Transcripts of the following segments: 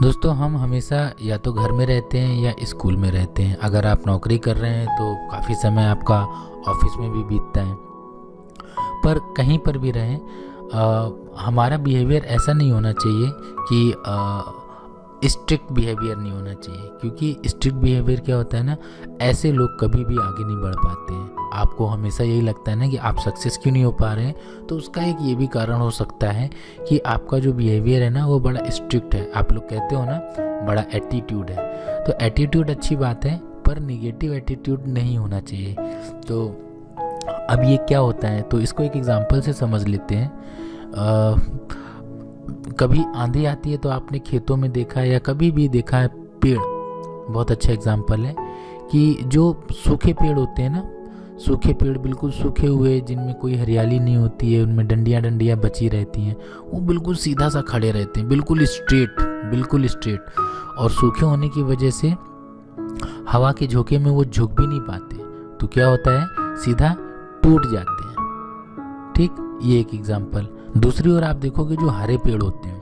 दोस्तों, हम हमेशा या तो घर में रहते हैं या स्कूल में रहते हैं। अगर आप नौकरी कर रहे हैं तो काफ़ी समय आपका ऑफिस में भी बीतता है। पर कहीं पर भी रहें, हमारा बिहेवियर ऐसा नहीं होना चाहिए कि स्ट्रिक्ट बिहेवियर नहीं होना चाहिए, क्योंकि स्ट्रिक्ट बिहेवियर क्या होता है ना, ऐसे लोग कभी भी आगे नहीं बढ़ पाते हैं। आपको हमेशा यही लगता है ना कि आप सक्सेस क्यों नहीं हो पा रहे हैं, तो उसका एक ये भी कारण हो सकता है कि आपका जो बिहेवियर है ना वो बड़ा स्ट्रिक्ट है। आप लोग कहते हो ना, बड़ा एटीट्यूड है। तो एटीट्यूड अच्छी बात है, पर निगेटिव एटीट्यूड नहीं होना चाहिए। तो अब ये क्या होता है, तो इसको एक एग्जांपल से समझ लेते हैं। कभी आंधी आती है तो आपने खेतों में देखा है या कभी भी देखा है पेड़, बहुत अच्छा एग्जांपल है कि जो सूखे पेड़ होते हैं ना, सूखे पेड़ बिल्कुल सूखे हुए, जिनमें कोई हरियाली नहीं होती है, उनमें डंडियाँ डंडियाँ बची रहती हैं, वो बिल्कुल सीधा सा खड़े रहते हैं, बिल्कुल स्ट्रेट। और सूखे होने की वजह से हवा के झोंके में वो झुक भी नहीं पाते, तो क्या होता है, सीधा टूट जाते हैं। ठीक, ये एक एग्जाम्पल। दूसरी ओर आप देखोगे जो हरे पेड़ होते हैं,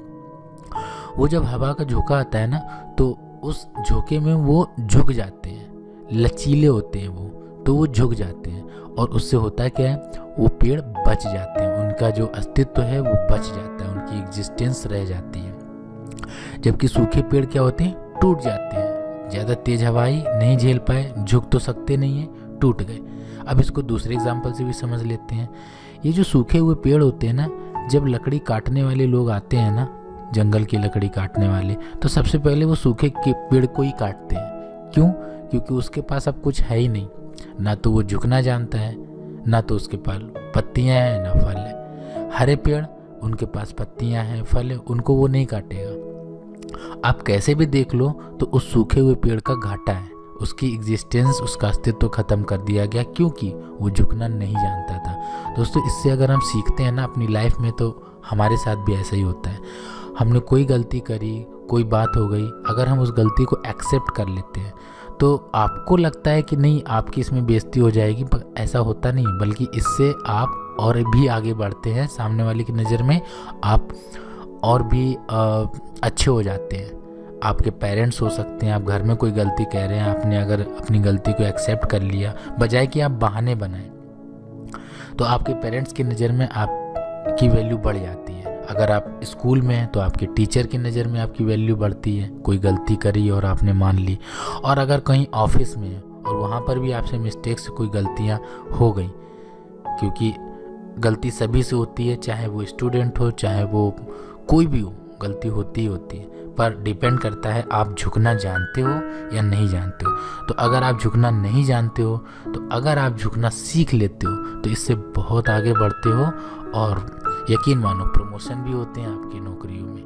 वो जब हवा का झोंका आता है ना, तो उस झोंके में वो झुक जाते हैं, लचीले होते हैं वो, तो वो झुक जाते हैं। और उससे होता है क्या है, वो पेड़ बच जाते हैं, उनका जो अस्तित्व है वो बच जाता है, उनकी एग्जिस्टेंस रह जाती है। जबकि सूखे पेड़ क्या होते हैं, टूट जाते हैं, ज़्यादा तेज हवाई नहीं झेल पाए, झुक तो सकते नहीं हैं, टूट गए। अब इसको दूसरे एग्जाम्पल से भी समझ लेते हैं। ये जो सूखे हुए पेड़ होते हैं ना, जब लकड़ी काटने वाले लोग आते हैं ना, जंगल की लकड़ी काटने वाले, तो सबसे पहले वो सूखे के पेड़ को ही काटते हैं। क्यों? क्योंकि उसके पास अब कुछ है ही नहीं, ना तो वो झुकना जानता है, ना तो उसके पास पत्तियां हैं, ना फल है। हरे पेड़, उनके पास पत्तियां हैं, फल है, उनको वो नहीं काटेगा। आप कैसे भी देख लो तो उस सूखे हुए पेड़ का घाटा है, उसकी एग्जिस्टेंस, उसका अस्तित्व खत्म कर दिया गया, क्योंकि वो झुकना नहीं जानता था। दोस्तों, इससे अगर हम सीखते हैं ना अपनी लाइफ में, तो हमारे साथ भी ऐसा ही होता है। हमने कोई गलती करी, कोई बात हो गई, अगर हम उस गलती को एक्सेप्ट कर लेते हैं तो आपको लगता है कि नहीं, आपकी इसमें बेइज्जती हो जाएगी, पर ऐसा होता नहीं, बल्कि इससे आप और भी आगे बढ़ते हैं, सामने वाले की नज़र में आप और भी अच्छे हो जाते हैं। आपके पेरेंट्स हो सकते हैं, आप घर में कोई गलती कह रहे हैं, आपने अगर अपनी गलती को एक्सेप्ट कर लिया, बजाय कि आप बहाने बनाएं, तो आपके पेरेंट्स की नज़र में आपकी वैल्यू बढ़ जाती है। अगर आप स्कूल में हैं तो आपके टीचर की नज़र में आपकी वैल्यू बढ़ती है, कोई गलती करी और आपने मान ली। और अगर कहीं ऑफिस में है और वहाँ पर भी आपसे मिस्टेक से कोई गलतियाँ हो गई, क्योंकि गलती सभी से होती है, चाहे वो स्टूडेंट हो, चाहे वो कोई भी हो, गलती होती ही होती है, पर डिपेंड करता है आप झुकना जानते हो या नहीं जानते हो। तो अगर आप झुकना नहीं जानते हो, तो अगर आप झुकना सीख लेते हो तो इससे बहुत आगे बढ़ते हो, और यकीन मानो प्रमोशन भी होते हैं आपकी नौकरियों में।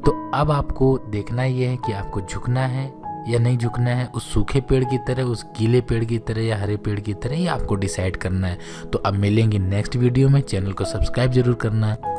तो अब आपको देखना ये है कि आपको झुकना है या नहीं झुकना है, उस सूखे पेड़ की तरह, उस गीले पेड़ की तरह या हरे पेड़ की तरह, ये आपको डिसाइड करना है। तो अब मिलेंगे नेक्स्ट वीडियो में, चैनल को सब्सक्राइब जरूर करना है।